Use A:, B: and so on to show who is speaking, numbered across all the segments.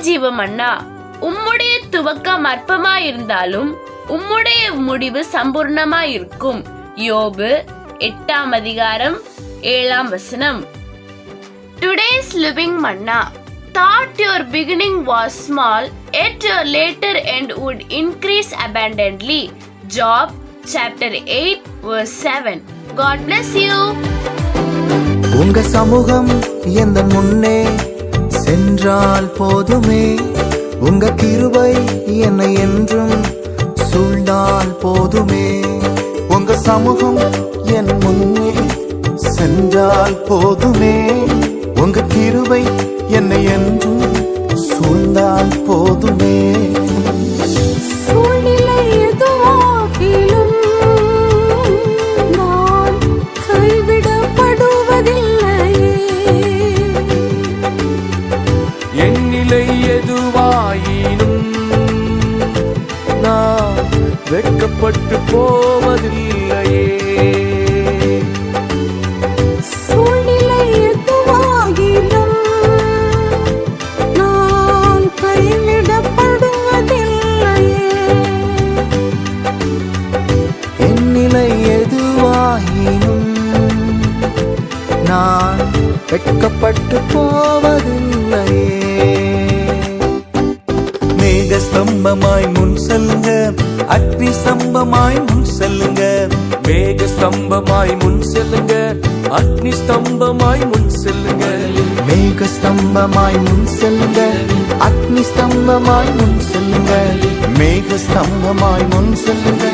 A: ஜீவமன்னா, உம்முடைய துவக்கம் அற்பமாயிருந்தாலும் உம்முடைய முடிவு சம்பூர்ணமாயிருக்கும். யோபு 8:7. Today's living manna. Thought your beginning was small, yet your later end would increase abundantly. Job chapter 8:7. God bless you.
B: உங்க சமூகம் எந்த முன்னே சென்றால் போதுமே, உங்க கிருபை என்னை என்றும் சூழ்ந்தால் போதுமே. உங்க சமூகம் என் முன்னே சென்றால் போதுமே, உங்க கிருபை என்னை என்றும் சூழ்ந்தால் போதுமே.
C: சூழ்நிலை எதுவாகிலும் நான் கைவிடப்படுவதில்லையே.
D: என் நிலை எதுவாயினும் நான் வெட்கப்பட்டு போவதில்லையே.
C: சூழ்நிலை எதுவாகிலும் நான் கைவிடப்படுவதில்லையே.
B: என் நிலை எதுவாயினும் நான் வெட்கப்பட்டு போவதில்லையே. மேக ஸ்தம்பமாய் முன் செல்லுங்க, அக்னி ஸ்தம்பமாய் முன் செல்லுங்க.
D: மேக ஸ்தம்பமாய் முன் செல்லுங்க, அக்னி ஸ்தம்பமாய் முன் செல்லுங்க.
B: மேக ஸ்தம்பமாய் முன் செல்லுங்க, அக்னி ஸ்தம்பமாய் முன் செல்லுங்க. மேக ஸ்தம்பமாய் முன் செல்லுங்க,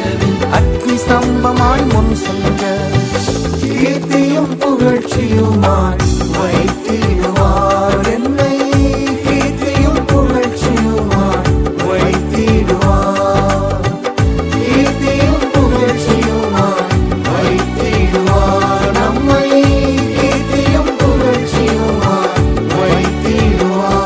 B: அக்னி ஸ்தம்பமாய் முன் செல்லுங்க. கீர்த்தியும் புகழ்ச்சியுமாய் வைத்திடுவார் என்னை, கீர்த்தியும் புகழ்ச்சியுமாய் வைத்திடுவார். கீர்த்தியும் புகழ்ச்சியுமாய் வைத்திடுவார் நம்மை, கீர்த்தியும் புகழ்ச்சியுமாய் வைத்திடுவார்.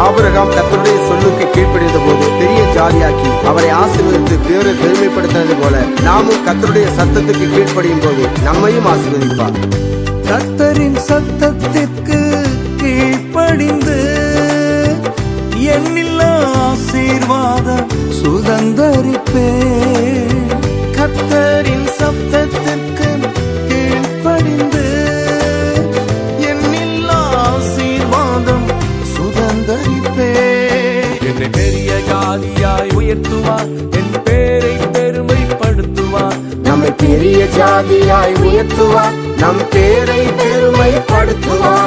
E: ஆபிரகாம் கர்த்தருடைய சொல்லுக்கு கீழ்ப்படிந்த போது பெரிய ஜாதியாக்கி அவரை ஆசீர்வதித்து தேவரை பெருமைப்படுத்தினது போல நாமும் கர்த்தருடைய சத்தத்துக்கு கீழ்ப்படியும் போது நம்மையும் ஆசீர்வதிப்பார்.
B: கர்த்தரின் சத்தத்திற்கு கீழ்ப்படிந்து என்னில்லா ஆசீர்வாதம் சுதந்தரிப்பே. கர்த்தரின் சத்தத்திற்கு கீழ்ப்படிந்து என்னில்லா ஆசீர்வாதம் சுதந்தரிப்பே.
D: என்னை பெரிய ஜாதியாய் உயர்த்துவார், என் பேரை பெருமைப்படுத்துவார்.
E: நம்மை பெரிய ஜாதியாய் உயர்த்துவார், நம் பேரை பெருமைப்படுத்துவார்.